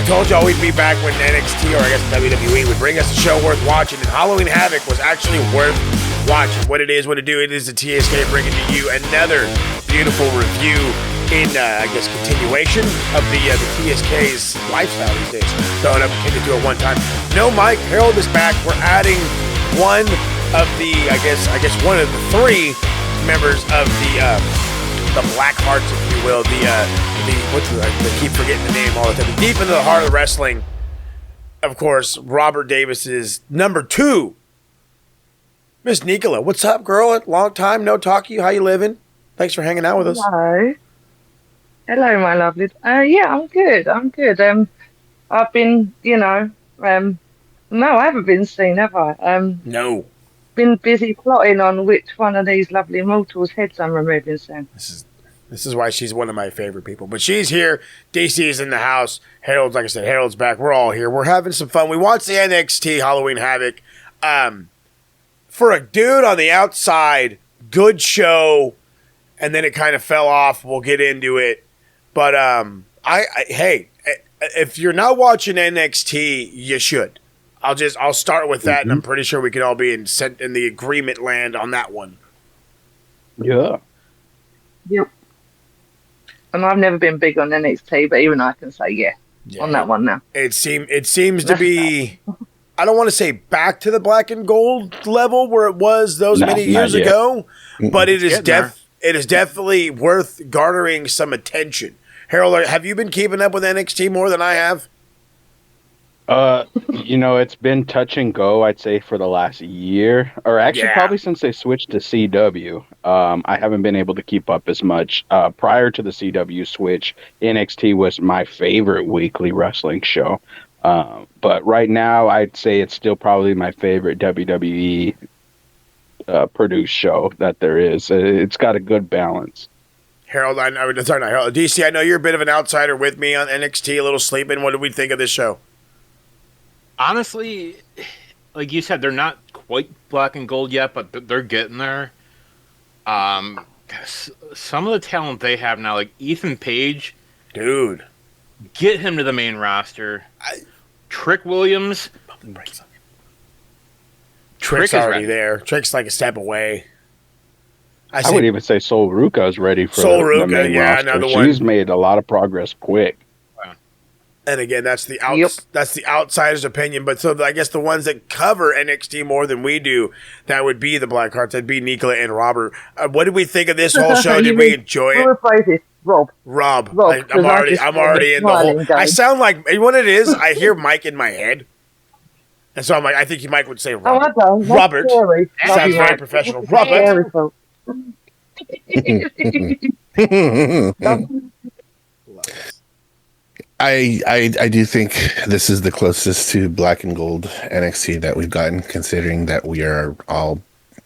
told y'all we'd be back when NXT, or I guess WWE, would bring us a show worth watching, and Halloween Havoc was actually worth watching. What it is, what it do, it is the TSK bringing to you another beautiful review in, I guess, continuation of the TSK's lifestyle these days. Throwing up and to it one time. No, Mike, Harold is back. We're adding one of the, I guess one of the three members of the Black Hearts, if you will, I keep forgetting the name all the time. Deep into the heart of wrestling, of course, Robert Davis's number 2, Miss Nicola. What's up, girl? Long time no talk to you. How you living? Thanks for hanging out with us. Hello, my lovely. Yeah, I'm good. I've been, no, I haven't been seen, have I? No. Been busy plotting on which one of these lovely mortals' heads I'm removing soon. This is why she's one of my favorite people. But she's here. DC is in the house. Harold's, like I said, Harold's back. We're all here. We're having some fun. We watched the NXT Halloween Havoc. For a dude on the outside, good show, and then it kind of fell off. We'll get into it. But hey, if you're not watching NXT, you should. I'll start with that, and I'm pretty sure we can all be in the agreement land on that one. Yeah. Yep. And I've never been big on NXT, but even I can say yeah on that one now. It seems to be, I don't want to say back to the black and gold level where it was many years ago, but it is definitely worth garnering some attention. Harold, have you been keeping up with NXT more than I have? It's been touch and go, I'd say, for the last year, or actually probably since they switched to CW. I haven't been able to keep up as much. Prior to the CW switch, NXT was my favorite weekly wrestling show. But right now, I'd say it's still probably my favorite WWE produced show that there is. It's got a good balance. Harold, Harold. DC, I know you're a bit of an outsider with me on NXT, a little sleeping. What did we think of this show? Honestly, like you said, they're not quite black and gold yet, but they're getting there. Some of the talent they have now, like Ethan Page, dude, get him to the main roster. Trick Williams, Trick's already there. Trick's like a step away. I would even say Sol Ruka is ready for the main roster. Another one. She's made a lot of progress quick. And again, that's the outsider's opinion. But so I guess the ones that cover NXT more than we do, that would be the Black Hearts. That'd be Nicola and Robert. What did we think of this whole show? Did we enjoy it? Rob. I'm already in the whole. I sound like what it is. I hear Mike in my head, and so I'm like, I think Mike would say Robert. Oh, I don't. Robert sounds very professional. Robert. I do think this is the closest to black and gold NXT that we've gotten, considering that we are all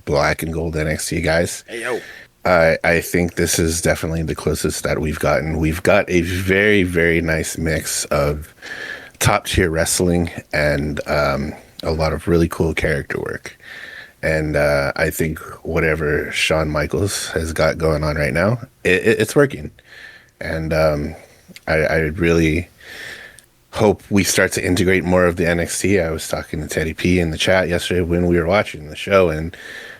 black and gold NXT guys. Hey, yo. I think this is definitely the closest that we've gotten. We've got a very, very nice mix of top tier wrestling and a lot of really cool character work. And I think whatever Shawn Michaels has got going on right now, it's working. And I really hope we start to integrate more of the NXT. I was talking to Teddy P in the chat yesterday when we were watching the show, and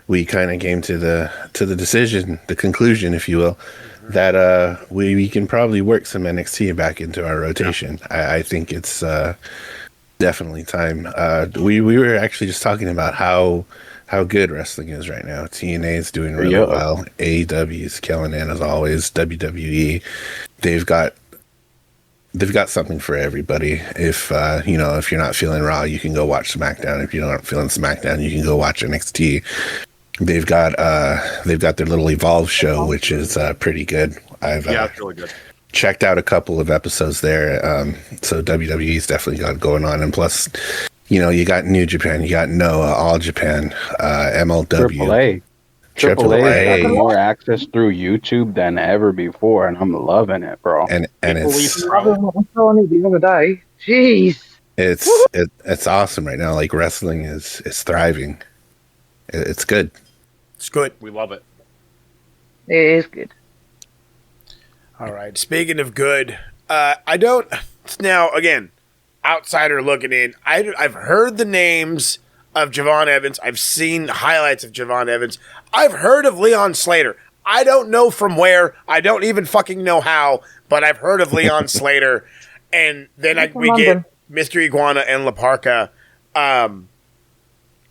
we kind of came to the decision, the conclusion, if you will, that we can probably work some NXT back into our rotation. I think it's definitely time. We were actually just talking about how good wrestling is right now. TNA is doing really well. AEW is killing it as always. WWE, they've got something for everybody. If if you're not feeling Raw, you can go watch SmackDown. If you're not feeling SmackDown, you can go watch NXT. They've got their little Evolve show, which is pretty good. It's really good. Checked out a couple of episodes there. So WWE's definitely got it going on, and plus, you got New Japan, you got Noah, All Japan, MLW. AAA got more access through YouTube than ever before, and I'm loving it, bro. And it's the other day. Jeez. It's awesome right now. Like, wrestling is thriving. It's good. It's good. We love it. It is good. All right. Speaking of good, I don't. Now, again, outsider looking in, I've heard the names of Javon Evans. I've seen highlights of Javon Evans. I've heard of Leon Slater. I don't know from where. I don't even fucking know how, but I've heard of Leon Slater. And then we get Mr. Iguana and La Parca.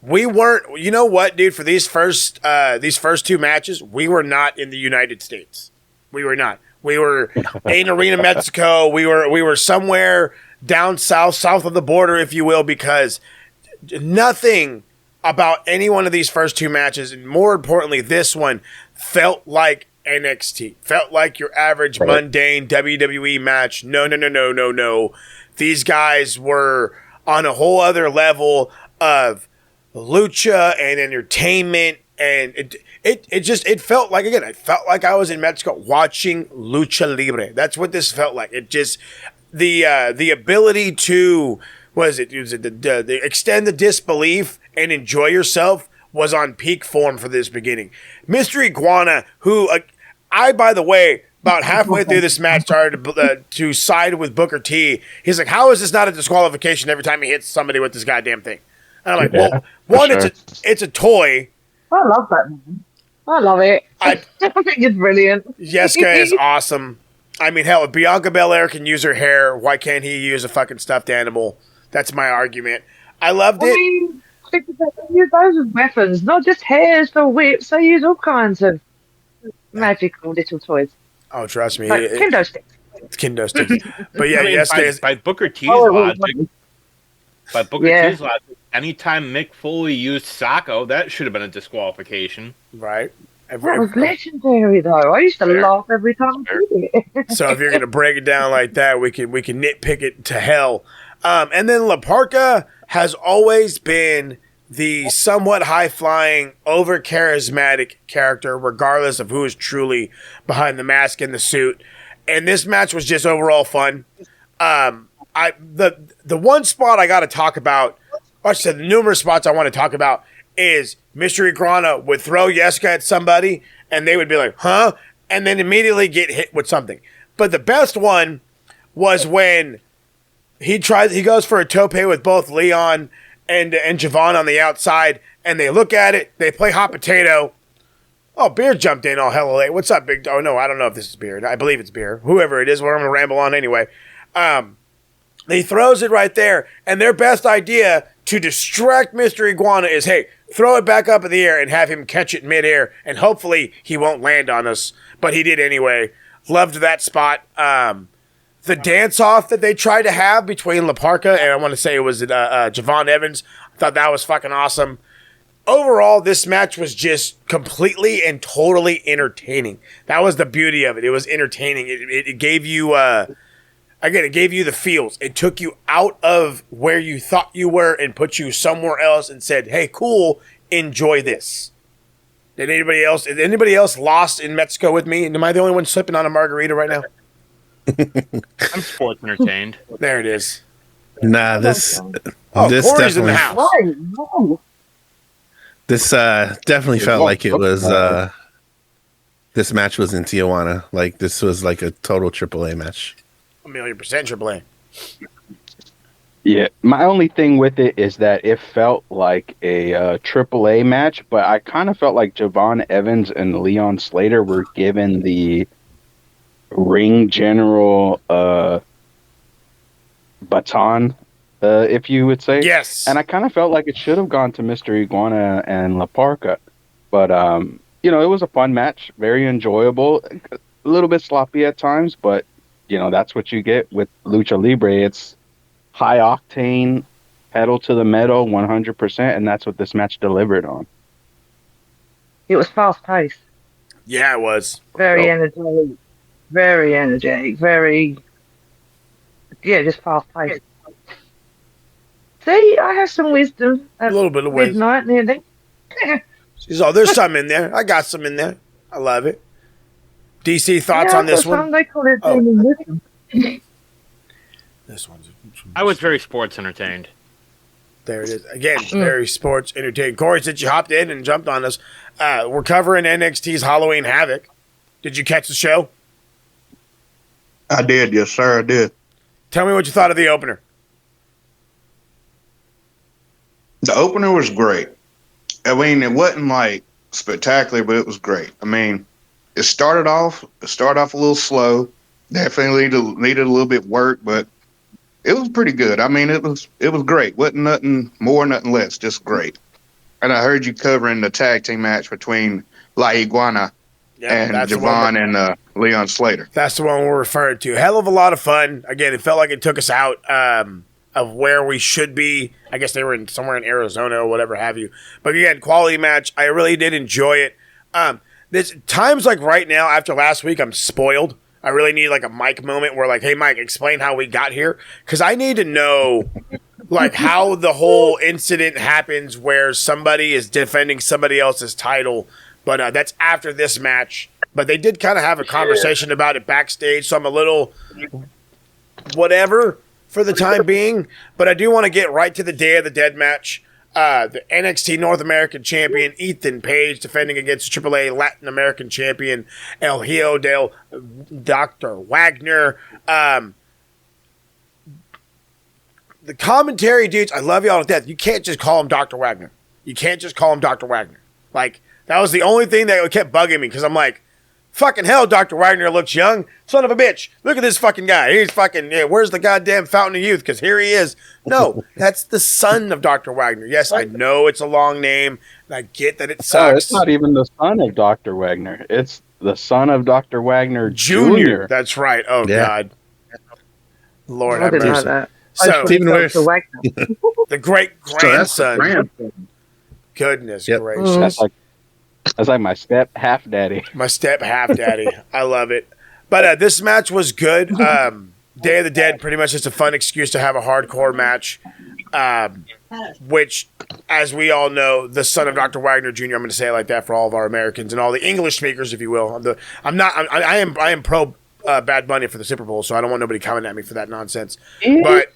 We weren't, you know what, dude, for these first two matches, we were not in the United States. We were not. We were in Arena, Mexico. We were somewhere down south of the border, if you will, because nothing about any one of these first two matches, and more importantly, this one, felt like NXT. Felt like your average mundane WWE match. No. These guys were on a whole other level of lucha and entertainment, and it felt like, again, I felt like I was in Mexico watching lucha libre. That's what this felt like. It just the ability to extend the disbelief and enjoy yourself was on peak form for this beginning. Mr. Iguana, who I, by the way, about halfway through this match started to side with Booker T. He's like, how is this not a disqualification every time he hits somebody with this goddamn thing? And I'm like, well, one, sure. It's a toy. I love that man. I love it. I think it's brilliant. Jessica is awesome. I mean, hell, if Bianca Belair can use her hair, why can't he use a fucking stuffed animal? That's my argument. I loved it. Mean, they use those as weapons, not just hairs or whips. They use all kinds of magical little toys. Oh, trust me. Like kendo sticks. It's kendo sticks. But yeah, Jessica by Booker T's logic. By Booker T's logic, anytime Mick Foley used Sacco, that should have been a disqualification. Right. That was legendary, though. I used to laugh every time I did it. So if you're going to break it down like that, we can nitpick it to hell. And then La Parca has always been the somewhat high-flying, over-charismatic character, regardless of who is truly behind the mask and the suit. And this match was just overall fun. The one spot I got to talk about, or I said the numerous spots I want to talk about, is Mr. Iguana would throw Jessica at somebody, and they would be like, huh? And then immediately get hit with something. But the best one was when he goes for a tope with both Leon and Javon on the outside, and they look at it, they play hot potato. Oh, Beer jumped in all hella late. What's up, Big? Oh, no, I don't know if this is Beer. I believe it's Beer. Whoever it is, what I'm going to ramble on anyway. He throws it right there, and their best idea to distract Mr. Iguana is, hey, throw it back up in the air and have him catch it midair, and hopefully he won't land on us. But he did anyway. Loved that spot. The dance-off that they tried to have between La Parca and I want to say it was Javon Evans, I thought that was fucking awesome. Overall, this match was just completely and totally entertaining. That was the beauty of it. It was entertaining. It gave you... Again, it gave you the feels. It took you out of where you thought you were and put you somewhere else and said, hey, cool, enjoy this. Is anybody else lost in Mexico with me? Am I the only one sipping on a margarita right now? I'm sports entertained. There it is. Nah, this Corey's definitely, in the house. This definitely felt like it was this match was in Tijuana. Like this was like a total AAA match. 1,000,000% AAA. Yeah, my only thing with it is that it felt like a AAA match, but I kind of felt like Javon Evans and Leon Slater were given the ring general baton, if you would say. Yes. And I kind of felt like it should have gone to Mr. Iguana and La Parca. But, it was a fun match, very enjoyable, a little bit sloppy at times, but that's what you get with Lucha Libre. It's high octane, pedal to the metal, 100%, and that's what this match delivered on. It was fast paced. Yeah, it was. Very energetic. Very energetic. Just fast paced. See, I have some wisdom. A little bit of wisdom. Midnight nearly. She's there's some in there. I got some in there. I love it. DC thoughts on this one? They call it wisdom. This one's. I was very sports entertained. There it is. Again, very sports entertaining. Corey, since you hopped in and jumped on us, we're covering NXT's Halloween Havoc. Did you catch the show? I did, yes, sir, I did. Tell me what you thought of the opener. The opener was great. I mean, it wasn't like spectacular, but it was great. I mean, it started off a little slow. Definitely needed a little bit work, but it was pretty good. I mean, it was great. Wasn't nothing more, nothing less. Just great. And I heard you covering the tag team match between La Iguana and Javon and Leon Slater. That's the one we're referring to. Hell of a lot of fun. Again, it felt like it took us out of where we should be. I guess they were somewhere in Arizona or whatever have you. But again, quality match. I really did enjoy it. There's times like right now after last week, I'm spoiled. I really need like a Mike moment where like, hey, Mike, explain how we got here. Because I need to know like how the whole incident happens where somebody is defending somebody else's title. But that's after this match. But they did kind of have a conversation about it backstage. So I'm a little whatever for the time being. But I do want to get right to the Day of the Dead match. The NXT North American Champion Ethan Page defending against AAA Latin American Champion El Hijo del Dr. Wagner. The commentary dudes, I love y'all to death. You can't just call him Dr. Wagner. You can't just call him Dr. Wagner. Like, that was the only thing that kept bugging me because I'm like, fucking hell, Dr. Wagner looks young. Son of a bitch. Look at this fucking guy. He's fucking, where's the goddamn fountain of youth? Because here he is. No, that's the son of Dr. Wagner. Yes, I know it's a long name, and I get that it sucks. No, it's not even the son of Dr. Wagner. It's the son of Dr. Wagner Jr. That's right. Oh, yeah. God. Lord have didn't know mercy. that. So, It's even worse. The great-grandson. Grandson. Goodness Yep. gracious. That's like my step half daddy. My step half daddy. I love it. But this match was good. Day of the Dead, pretty much just a fun excuse to have a hardcore match. Which, as we all know, the son of Dr. Wagner Jr. I'm going to say it like that for all of our Americans and all the English speakers, if you will. I am pro Bad Bunny for the Super Bowl, so I don't want nobody coming at me for that nonsense. But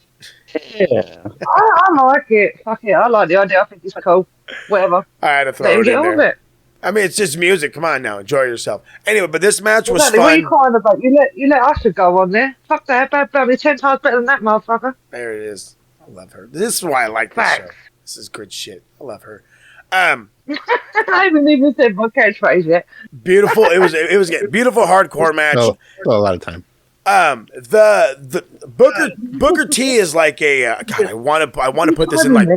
Yeah. I like it. Fuck it. I like the idea. I think it's cool. Whatever. I had to throw Let him it get in on with there. it. I mean, it's just music. Come on now, enjoy yourself. Anyway, but this match was Exactly. What are you fun. crying about? You let Usher go on there. Fuck that. Bad Bunny 10 times better than that motherfucker. There it is. I love her. This is why I like this show. This is good shit. I love her. I haven't even said my catchphrase yet. Beautiful. It was a beautiful hardcore match. Oh, a lot of time. The Booker T is like a God. I want to put this in like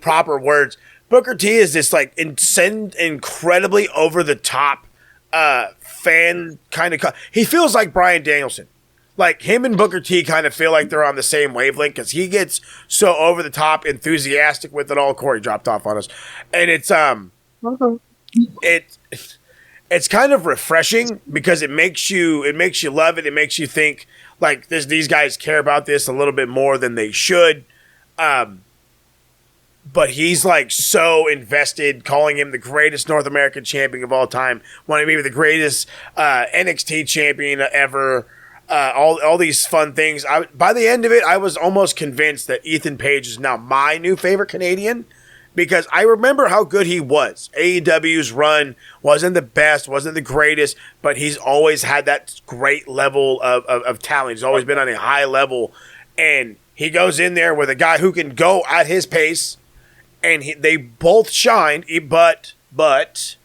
proper words. Booker T is this like incredibly over the top fan kind of. He feels like Bryan Danielson. Like him and Booker T kind of feel like they're on the same wavelength because he gets so over the top enthusiastic with it all. Corey dropped off on us, and it's it's kind of refreshing because it makes you love it. It makes you think like these guys care about this a little bit more than they should. But he's like so invested, calling him the greatest North American champion of all time, wanting maybe the greatest NXT champion ever. All these fun things. By the end of it, I was almost convinced that Ethan Page is now my new favorite Canadian because I remember how good he was. AEW's run wasn't the best, wasn't the greatest, but he's always had that great level of talent. He's always been on a high level, and he goes in there with a guy who can go at his pace, and they both shined, but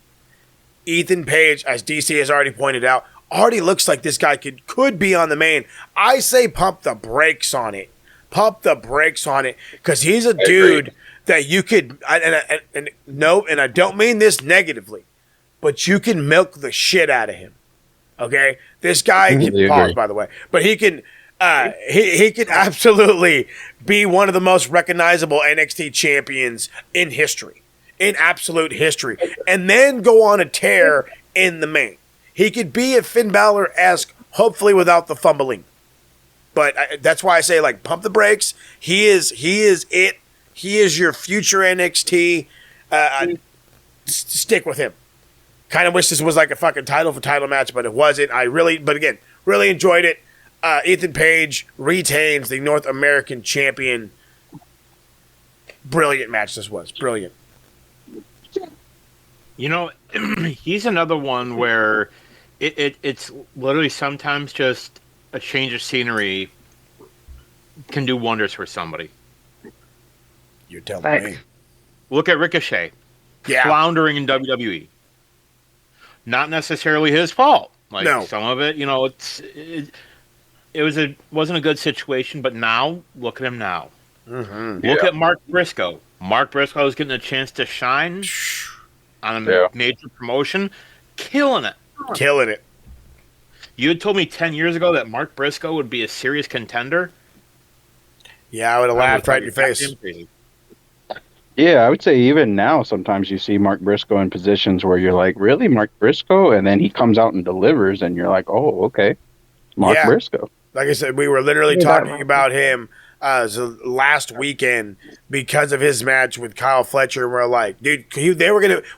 Ethan Page, as DC has already pointed out, already looks like this guy could be on the main. I say pump the brakes on it. Pump the brakes on it because he's a dude that you could, and I don't mean this negatively, but you can milk the shit out of him. Okay? This guy can pause, by the way, but he can he can absolutely be one of the most recognizable NXT champions in history, in absolute history, and then go on a tear in the main. He could be a Finn Balor-esque, hopefully without the fumbling. But that's why I say, like, pump the brakes. He is it. He is your future NXT. Stick with him. Kind of wish this was like a fucking title match, but it wasn't. But again, really enjoyed it. Ethan Page retains the North American champion. Brilliant match this was. Brilliant. You know, he's another one where it's literally sometimes just a change of scenery can do wonders for somebody. You're telling me. Look at Ricochet, floundering in WWE. Not necessarily his fault. Like some of it, it wasn't a good situation. But now, look at him now. Mm-hmm. Look at Mark Briscoe. Mark Briscoe is getting a chance to shine on a major promotion, killing it. You had told me 10 years ago that Mark Briscoe would be a serious contender. Yeah, I would have laughed right in your face. Yeah, I would say even now, sometimes you see Mark Briscoe in positions where you're like, really, Mark Briscoe? And then he comes out and delivers, and you're like, oh, okay, Mark Briscoe. Like I said, we were literally talking about him last weekend because of his match with Kyle Fletcher. We're like, dude,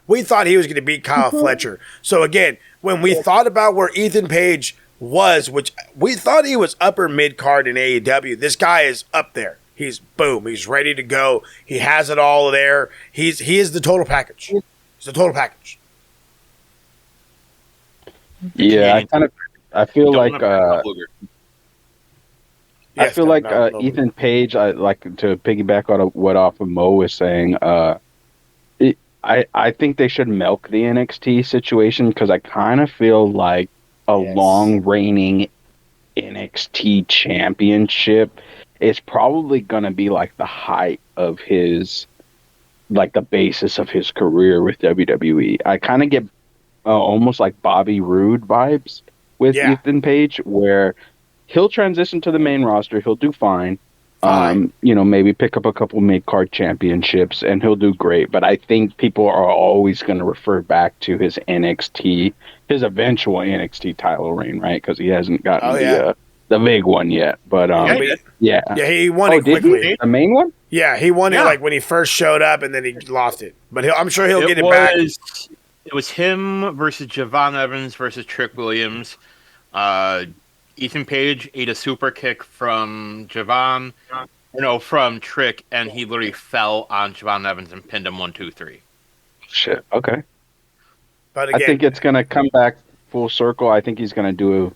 we thought he was going to beat Kyle Fletcher. So again, when we thought about where Ethan Page was, which we thought he was upper mid-card in AEW, this guy is up there. He's ready to go. He has it all there. He is the total package. He's the total package. Yeah, I feel like Ethan Page. I like to piggyback on what off of Mo was saying. I think they should milk the NXT situation because I kind of feel like a long reigning NXT championship is probably going to be like the height of his, like the basis of his career with WWE. I kind of get almost like Bobby Roode vibes with Ethan Page, where he'll transition to the main roster. He'll do fine. Maybe pick up a couple mid-card championships and he'll do great. But I think people are always going to refer back to his eventual NXT title reign, right? Because he hasn't gotten the big one yet. But he won it quickly. The main one? Yeah, he won it like when he first showed up, and then he lost it. But I'm sure he'll get it back. It was him versus Javon Evans versus Trick Williams. Ethan Page ate a super kick from from Trick, and he literally fell on Javon Evans and pinned him 1, 2, 3. Shit. Okay. But again, I think it's going to come back full circle. I think he's going to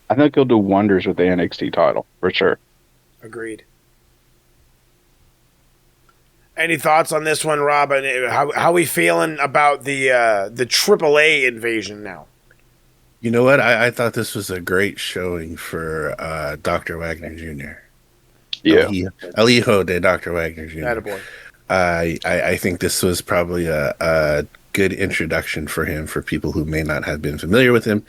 I think he'll do wonders with the NXT title for sure. Agreed. Any thoughts on this one, Rob? How we feeling about the AAA invasion now? You know what? I thought this was a great showing for Dr. Wagner Jr. Yeah. El Hijo de Dr. Wagner Jr. Attaboy. I think this was probably a good introduction for him for people who may not have been familiar with him,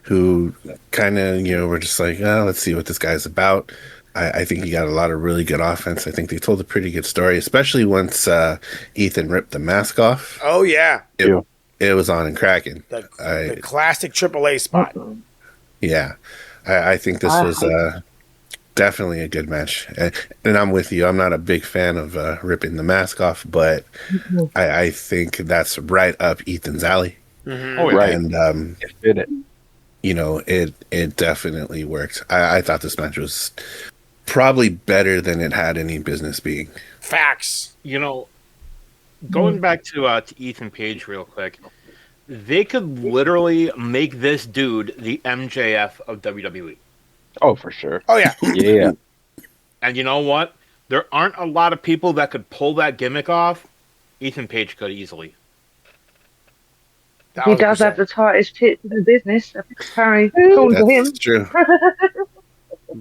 who kind of, were just like, let's see what this guy's about. I think he got a lot of really good offense. I think they told a pretty good story, especially once Ethan ripped the mask off. Oh, yeah. It was on and cracking. The classic AAA spot. Yeah. I think this was definitely a good match. And I'm with you. I'm not a big fan of ripping the mask off, but I think that's right up Ethan's alley. Mm-hmm. Oh, right. And it fit it. It definitely worked. I thought this match was probably better than it had any business being. Facts. Going back to Ethan Page real quick, they could literally make this dude the MJF of WWE. Oh, for sure. Oh, yeah. Yeah. And you know what? There aren't a lot of people that could pull that gimmick off. Ethan Page could easily. He does have the tightest tits in the business. Apparently, according to him. That's true.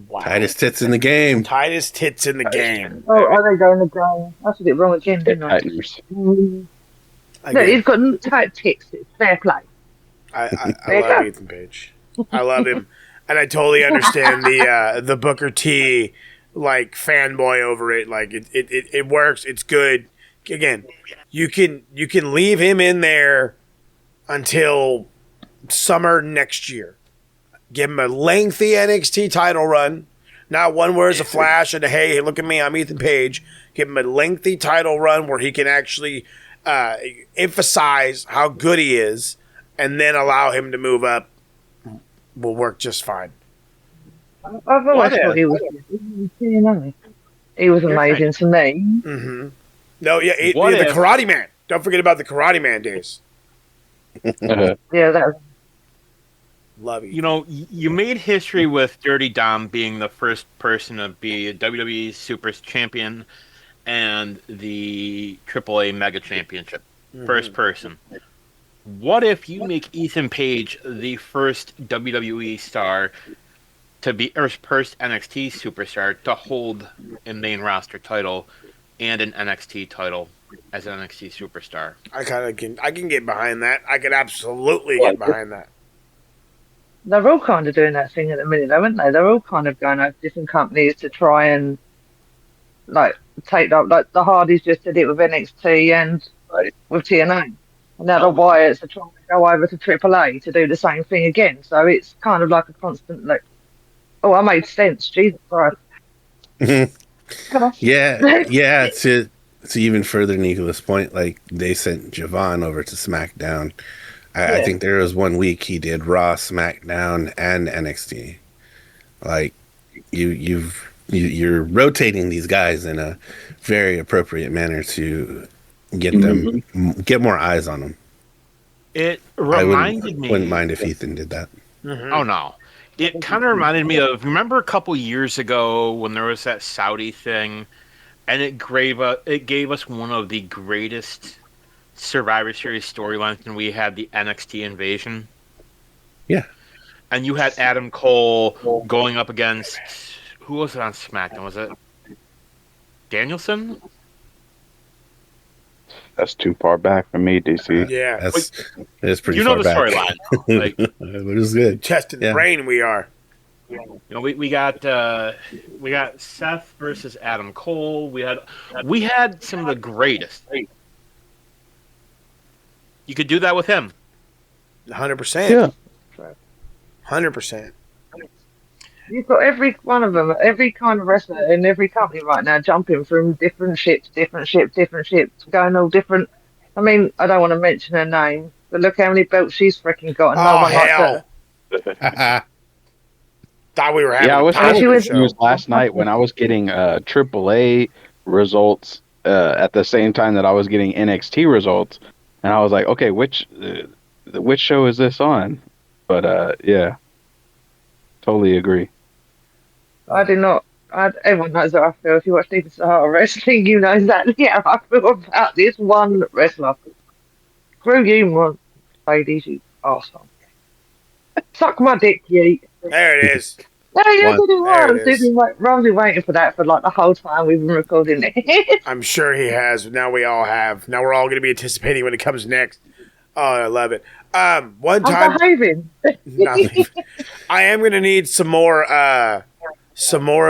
Wow. Tightest tits in the game. Tightest tits in the game. Oh, are they going to go? That's a bit wrong again, didn't I? No, he's got tight tits. It's fair play. I love Ethan Page. I love him. And I totally understand the Booker T fanboy over it. Like it works. It's good. Again, you can leave him in there until summer next year. Give him a lengthy NXT title run. Not one where it's a flash and hey, look at me, I'm Ethan Page. Give him a lengthy title run where he can actually emphasize how good he is, and then allow him to move up. Will work just fine. I've always thought he was amazing to me. Mm-hmm. No, the Karate Man. Don't forget about the Karate Man days. Yeah, that. Love you. You made history with Dirty Dom being the first person to be a WWE Super Champion, and the AAA Mega Championship. First person. What if you make Ethan Page the first WWE star to be, or first NXT superstar to hold a main roster title and an NXT title as an NXT superstar? I can get behind that. I could absolutely get behind that. They're all kind of doing that thing at the minute, though, aren't they? They're all kind of going over different companies to try and like take up. Like the Hardys just did it with NXT and with TNA, and now the Wyatts are trying to go over to AAA to do the same thing again. So it's kind of like a constant like, oh, I made sense. Jesus Christ. Yeah. To even further Nicola's point, like they sent Javon over to SmackDown. I think there was 1 week he did Raw, SmackDown, and NXT. Like you're rotating these guys in a very appropriate manner to get them get more eyes on them. It reminded me. Wouldn't mind if Ethan did that. Oh no, it kind of reminded me of, remember a couple years ago when there was that Saudi thing, and it gave us one of the greatest Survivor Series storylines when we had the NXT invasion. Yeah. And you had Adam Cole going up against, who was it on SmackDown? Was it Danielson? That's too far back for me, DC. Yeah. That's pretty you far know the back. storyline. Like, it was good. Testing the brain we are. You know, we got Seth versus Adam Cole. We had some of the greatest. You could do that with him. 100%. Yeah. 100%. You've got every one of them, every kind of wrestler in every company right now jumping from different ships, going all different. I mean, I don't want to mention her name, but look how many belts she's freaking got, and no one likes her. Thought we were having I was confused last night when I was getting AAA results at the same time that I was getting NXT results, and I was like, okay, which show is this on? But yeah, totally agree. I do not. Everyone knows how I feel. If you watch Deep Sahara Wrestling, you know exactly how I feel about this one wrestler. Screw you, ladies, you arsehole. Suck my dick, yeet. There it is. I was waiting for that for like the whole time we've been recording it. I'm sure he has. Now we all have. Now we're all going to be anticipating when it comes next. Oh, I love it. One time, I'm behaving. I am going to need some more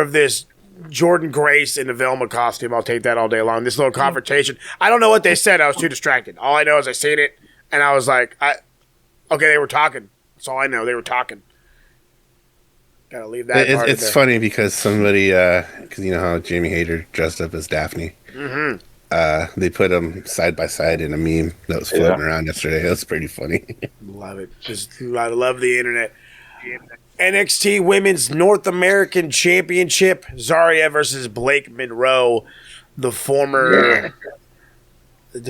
of this Jordan Grace in the Velma costume. I'll take that all day long. This little confrontation. I don't know what they said. I was too distracted. All I know is I seen it, and I was like, okay, they were talking. That's all I know. They were talking. Gotta leave that. It's funny because somebody, because you know how Jamie Hayter dressed up as Daphne. Mm-hmm. They put them side by side in a meme that was floating around yesterday. It was pretty funny. Love it. I love the internet. NXT Women's North American Championship. Zarya versus Blake Monroe, the former. What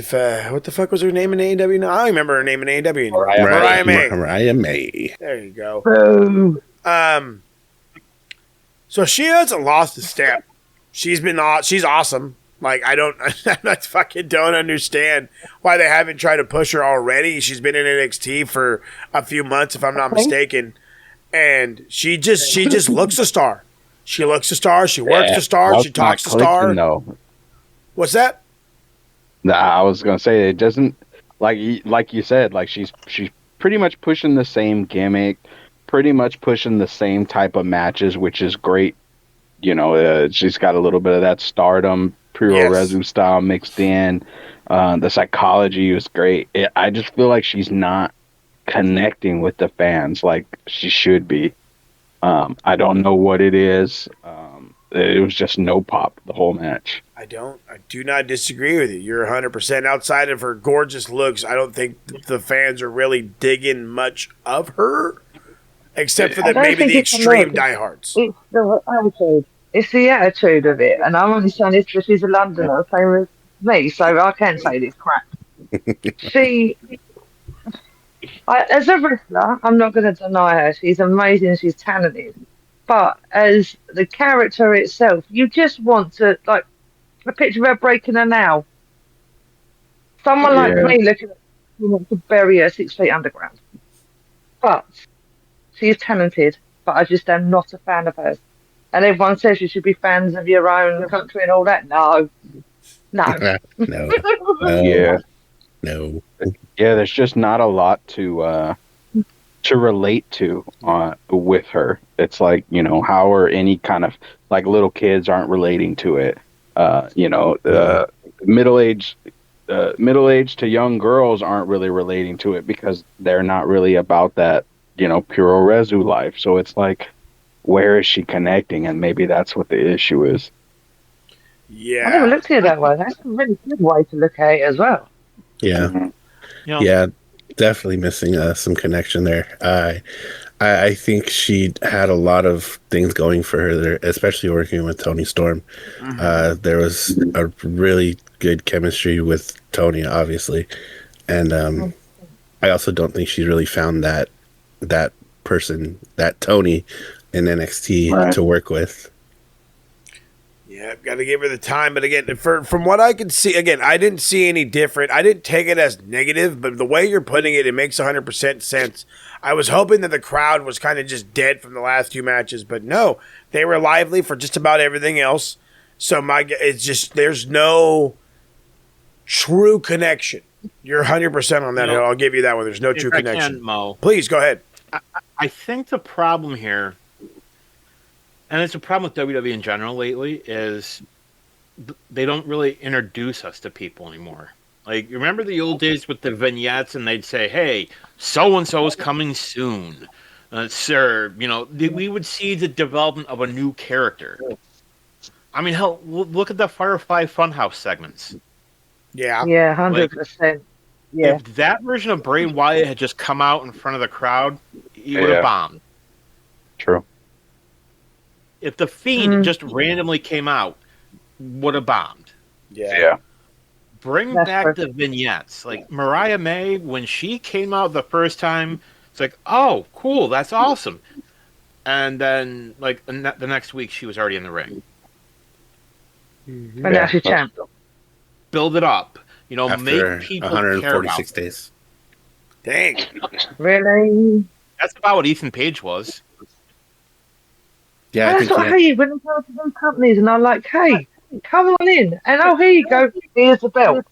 the fuck was her name in AEW? No, I don't remember her name in AEW anymore. Mariah May. There you go. Boom. So she hasn't lost a step. She's awesome. Like I fucking don't understand why they haven't tried to push her already. She's been in NXT for a few months, if I'm not mistaken, and she just looks a star. She looks a star. She works a star. She talks a star. No. What's that? Nah, I was gonna say it doesn't like you said. Like she's pretty much pushing the same gimmick, pretty much pushing the same type of matches, which is great. You know, she's got a little bit of that stardom, Puro Rezu style mixed in. The psychology was great. I just feel like she's not connecting with the fans like she should be. I don't know what it is. It was just no pop the whole match. I do not disagree with you. You're 100%. Outside of her gorgeous looks, I don't think the fans are really digging much of her, except for maybe the extreme diehards. It's the attitude. It's the attitude of it, and I'm only saying this because she's a Londoner, same as me, so I can say this crap. As a wrestler, I'm not going to deny her. She's amazing. She's talented. But as the character itself, you just want to, like, a picture of her breaking her nail. Someone like me looking at who wants to bury her 6 feet underground. But she is talented, but I just am not a fan of hers. And everyone says you should be fans of your own country and all that. No. No. Yeah. No. Yeah, there's just not a lot to relate to with her. It's like, how are any kind of like little kids aren't relating to it. Middle-aged to young girls aren't really relating to it because they're not really about that, pure resu life. So it's like, where is she connecting? And maybe that's what the issue is. Yeah. I never looked at it that way. That's a really good way to look at it as well. Yeah. Mhm. Yeah, definitely missing some connection there. I think she had a lot of things going for her there, especially working with Tony Storm. There was a really good chemistry with Tony, obviously, and I also don't think she really found that person, that Tony, in NXT to work with. Yeah, got to give her the time. But again, from what I could see, again, I didn't see any different. I didn't take it as negative, but the way you're putting it, it makes 100% sense. I was hoping that the crowd was kind of just dead from the last 2 matches, but no, they were lively for just about everything else. So it's just there's no true connection. You're 100% on that hill. I'll give you that one. There's no true connection. Mo. Please go ahead. I think the problem here, and it's a problem with WWE in general lately, is they don't really introduce us to people anymore. Like, remember the old days with the vignettes, and they'd say, "Hey, so and so is coming soon, sir." We would see the development of a new character. I mean, hell, look at the Firefly Funhouse segments. Yeah. Yeah, 100%. Yeah. If that version of Bray Wyatt had just come out in front of the crowd, he would have bombed. True. If the Fiend just randomly came out, would have bombed. Yeah. Bring back the vignettes. Like Mariah May, when she came out the first time, it's like, oh, cool, that's awesome. And then, like, the next week, she was already in the ring. And now she's champ. Build it up. After make people 146 days. Dang. Really? That's about what Ethan Page was. Yeah, That's what I hate when I go to those companies and I'm like, hey, come on in. And here you go. Here's the belt.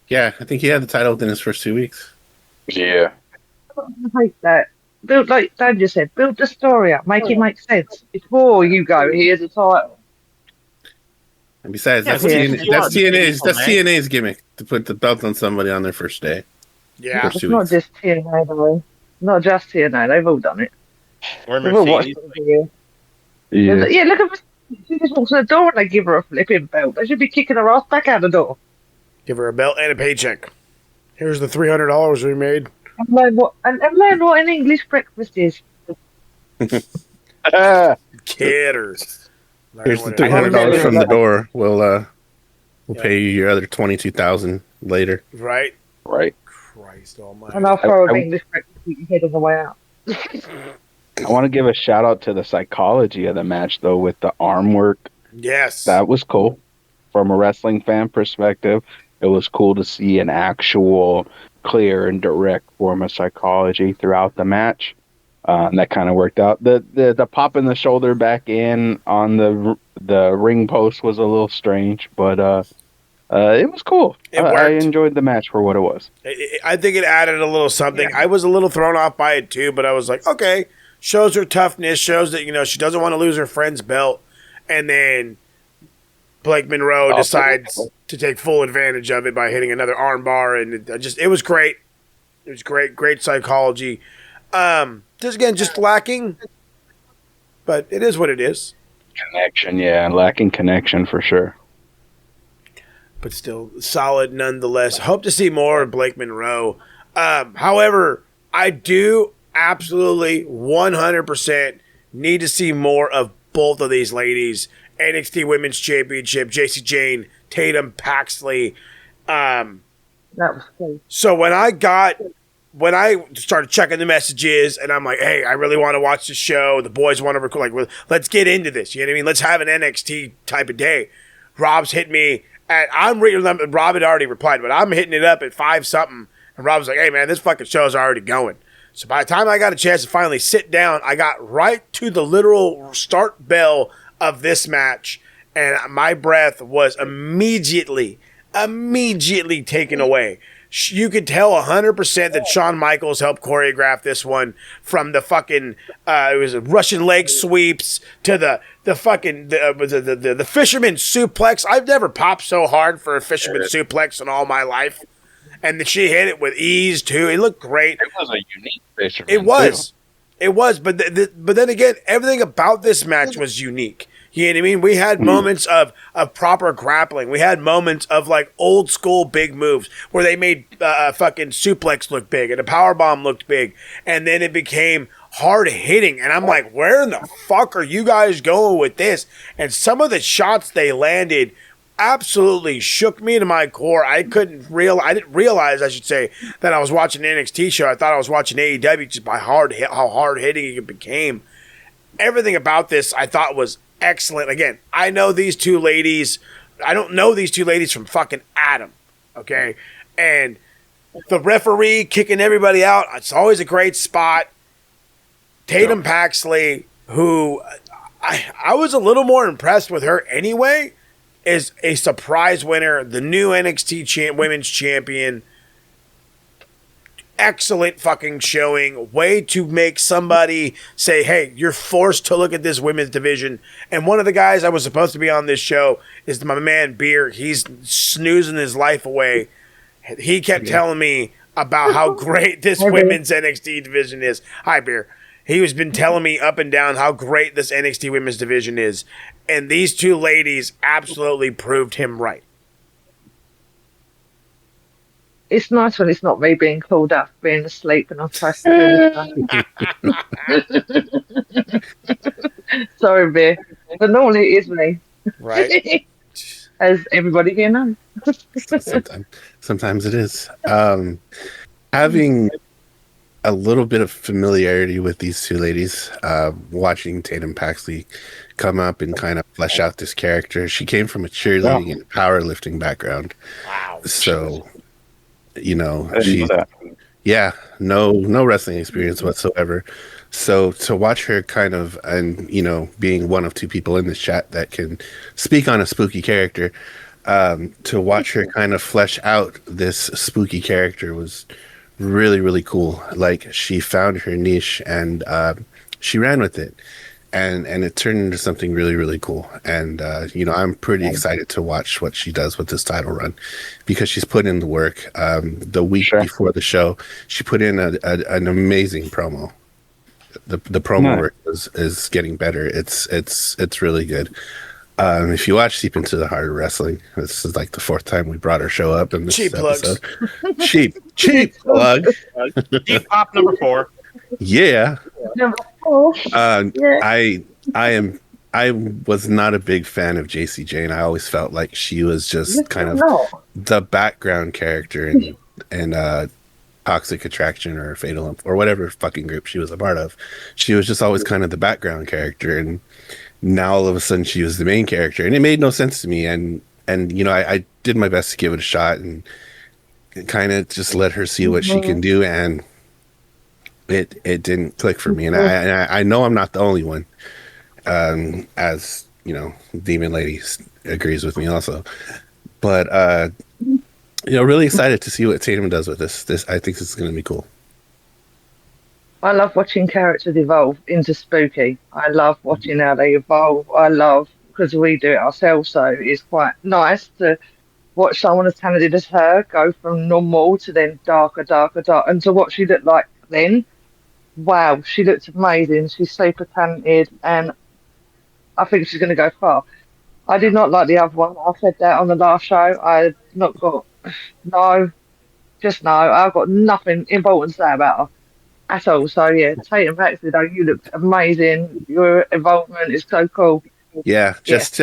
Yeah, I think he had the title within his first 2 weeks. Yeah. I hate that. Build, like Dan just said, build the story up. Make it make sense. Before you go, here's the title. And besides, that's TNA's gimmick, to put the belt on somebody on their first day. Yeah. It's not just TNA, though. Not just TNA. They've all done it. Or They've all watched Mercedes. it. Yeah, look at she just walks in the door and they give her a flipping belt. They should be kicking her ass back out the door. Give her a belt and a paycheck. Here's the $300 we made. And learn what an English breakfast is. Kidders. Here's the $300 from the door. We'll pay you your other $22,000 later. Right. Christ almighty. And I'll throw an English breakfast at your head on the way out. I want to give a shout out to the psychology of the match, though, with the arm work. Yes. That was cool. From a wrestling fan perspective, it was cool to see an actual clear and direct form of psychology throughout the match. And that kind of worked out. The popping the shoulder back in on the ring post was a little strange, but it was cool. I enjoyed the match for what it was. I think it added a little something. Yeah. I was a little thrown off by it too, but I was like, okay, shows her toughness, shows that she doesn't want to lose her friend's belt, and then Blake Monroe decides to take full advantage of it by hitting another arm bar, and it was great. It was great psychology. Just lacking, but it is what it is. Connection, yeah, lacking connection for sure. But still solid nonetheless. Hope to see more of Blake Monroe. However, I do absolutely 100% need to see more of both of these ladies. NXT Women's Championship, Jacy Jane, Tatum Paxley. That was cool. So when I started checking the messages and I'm like, hey, I really want to watch the show. The boys want to record. Like, let's get into this. You know what I mean? Let's have an NXT type of day. Rob's hit me at, Rob had already replied, but I'm hitting it up at 5 something. And Rob's like, hey man, this fucking show's already going. So by the time I got a chance to finally sit down, I got right to the literal start bell of this match. And my breath was immediately taken away. You could tell 100% that Shawn Michaels helped choreograph this one, from the fucking it was Russian leg sweeps to the fucking the fisherman suplex. I've never popped so hard for a fisherman suplex in all my life, and she hit it with ease too. It looked great. It was a unique fisherman. It was, but then again, everything about this match was unique. You know what I mean? We had moments of proper grappling. We had moments of like old school big moves where they made fucking suplex look big and a powerbomb looked big. And then it became hard hitting. And I'm like, where in the fuck are you guys going with this? And some of the shots they landed absolutely shook me to my core. I didn't realize, I should say, that I was watching an NXT show. I thought I was watching AEW just by how hard hitting it became. Everything about this I thought was excellent. Again, I know these two ladies. I don't know these two ladies from fucking Adam. Okay. And the referee kicking everybody out, it's always a great spot. Tatum Paxley, who I was a little more impressed with her anyway, is a surprise winner, the new NXT women's champion. Excellent fucking showing. Way to make somebody say, hey, you're forced to look at this women's division. And one of the guys that was supposed to be on this show is my man Beer. He's snoozing his life away. He kept telling me about how great this women's NXT division is. Hi, Beer. He has been telling me up and down how great this NXT women's division is. And these two ladies absolutely proved him right. It's nice when it's not me being called up, being asleep, and I'm pressed to Sorry, Beer. But normally it is me. Right. As everybody here knows. Sometimes it is. Having a little bit of familiarity with these two ladies, watching Tatum Paxley come up and kind of flesh out this character. She came from a cheerleading and powerlifting background. Wow. So, you know, no wrestling experience whatsoever. So to watch her kind of, and you know, being one of two people in this chat that can speak on a spooky character, to watch her kind of flesh out this spooky character was really, really cool. Like, she found her niche and she ran with it. And it turned into something really, really cool. And, you know, I'm pretty excited to watch what she does with this title run, because she's put in the work. The week before the show, she put in an amazing promo. The promo work is getting better. It's really good. If you watch Deep Into the Heart of Wrestling, this is like the 4th time we brought her show up in this episode. Cheap plug. Deep Pop number 4. Yeah. Yeah. I was not a big fan of JC Jane. I always felt like she was just kind of the background character in Toxic Attraction or Fatal or whatever fucking group she was a part of. She was just always kind of the background character, and now all of a sudden she was the main character, and it made no sense to me. And you know, I did my best to give it a shot and kind of just let her see what she can do, and it didn't click for me. And I know I'm not the only one. As you know, Demon Lady agrees with me also. But you know, really excited to see what Tatum does with this. I think this is going to be cool. I love watching characters evolve into spooky. I love watching how they evolve. I love, because we do it ourselves, so it's quite nice to watch someone as talented as her go from normal to then darker, and to what she looked like then. Wow, she looked amazing. She's super talented, and I think she's going to go far. I did not like the other one. I said that on the last show. I've not got I've got nothing important to say about her at all. So yeah, Tatum Paxley, though, you looked amazing. Your involvement is so cool. Yeah, just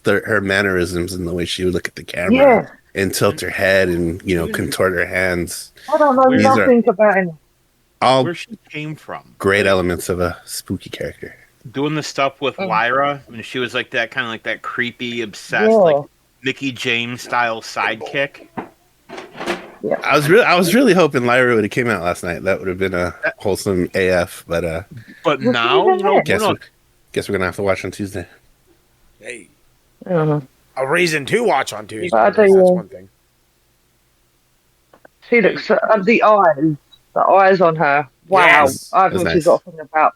her mannerisms and the way she would look at the camera and tilt her head and, you know, contort her hands. I don't know nothing about him. All where she came from. Great elements of a spooky character. doing the stuff with Lyra when she was like that kind of like that creepy, obsessed, Yeah. like Mickey James style sidekick. Yeah. I was really hoping Lyra would have came out last night. That would have been a wholesome AF. But But now, you know, guess we're gonna have to watch on Tuesday. Hey, Uh-huh. a reason to watch on Tuesday. But I That's tell you, one thing. she looks the eyes on her. Wow, Yes. I've That's actually nice. got a thing about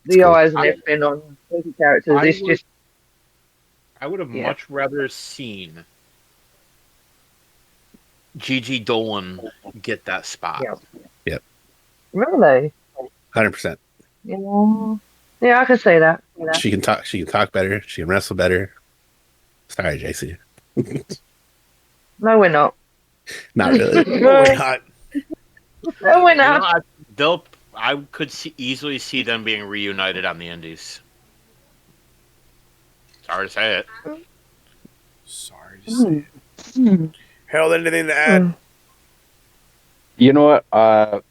the cool. eyes and everything on movie characters. It's just I would have Yeah. much rather seen Gigi Dolan get that spot. Yeah. really. 100%. Yeah, I can see that. You know. She can talk. She can talk better. She can wrestle better. Sorry, JC. No, we're not. Not really. No, we're not. No, we're You know, not. I could easily see them being reunited on the Indies. Sorry to say it. Sorry to say it. Harold, anything to add? You know what?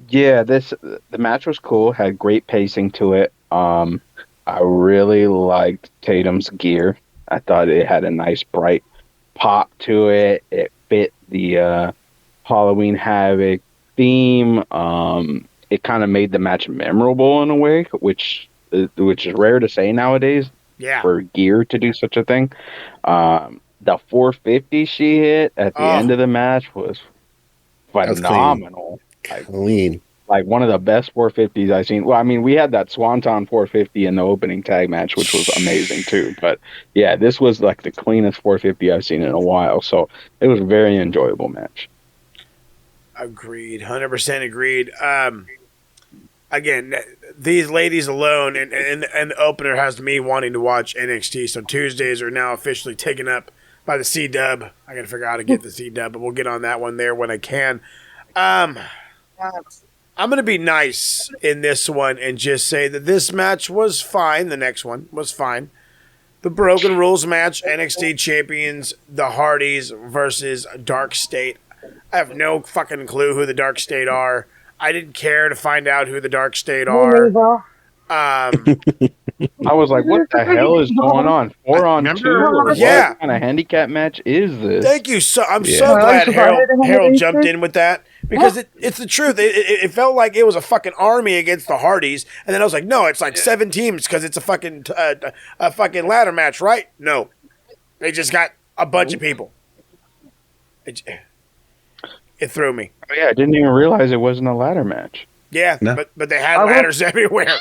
Yeah, the match was cool. Had great pacing to it. I really liked Tatum's gear. I thought it had a nice bright pop to it. It fit the Halloween Havoc theme. It kind of made the match memorable in a way, which is rare to say nowadays. Yeah. For gear to do such a thing. The 450 she hit at the end of the match was phenomenal. Clean. Like one of the best 450s I've seen. Well, I mean, we had that Swanton 450 in the opening tag match, which was amazing too. But yeah, this was like the cleanest 450 I've seen in a while. So it was a very enjoyable match. Agreed. 100% agreed. Again, these ladies alone and the opener has me wanting to watch NXT. So Tuesdays are now officially taken up by the C-Dub. I got to figure out how to get the C-Dub, but we'll get on that one there when I can. I'm going to be nice in this one and just say that this match was fine. The next one was fine. The Broken Rules match, NXT champions, the Hardys versus Dark State. I have no fucking clue who the Dark State are. I didn't care to find out who the Dark State are. I was like, what the hell is going on? 4-on-2? Or Yeah. What kind of handicap match is this? Thank you. I'm so glad Harold jumped in with that because it's the truth. It felt like it was a fucking army against the Hardys, and then I was like, no, it's like 7 teams because it's a fucking ladder match, right? No, they just got a bunch of people. It threw me. Oh, yeah, I didn't even realize it wasn't a ladder match. Yeah, no. but they had ladders everywhere.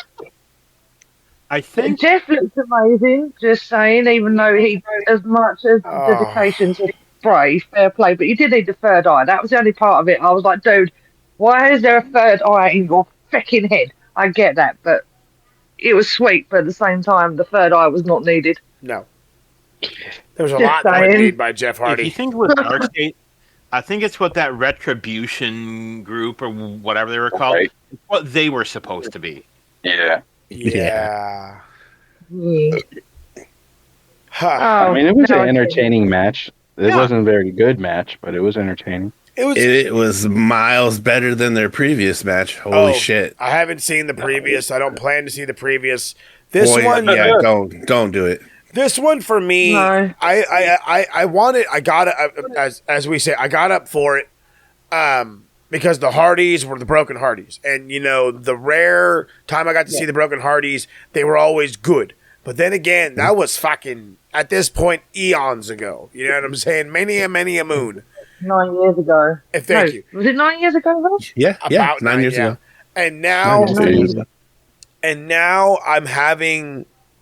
I think Jeff looks amazing, just saying, even though he, as much as dedication to Bray, fair play, but you did need the third eye. That was the only part of it. I was like, dude, why is there a third eye in your freaking head? I get that, but it was sweet, but at the same time, the third eye was not needed. No. There was a lot that was needed by Jeff Hardy. If you think with Dark State, I think it's what that Retribution group or whatever they were called, what they were supposed to be. Yeah. Yeah. Huh. I mean, it was an entertaining match. It wasn't a very good match, but it was entertaining. It was miles better than their previous match. Holy shit! I haven't seen the previous. I don't plan to see the previous. This one, yeah, don't do it. This one for me, no. I wanted. I got it as we say. I got up for it, because the Hardys were the Broken Hardys, and you know the rare time I got to see the Broken Hardys, they were always good. But then again, that was fucking at this point eons ago. You know what I'm saying? Many a moon. 9 years ago. Thank you. Was it 9 years ago, Rob? Yeah, about 9 years ago. And now, I'm having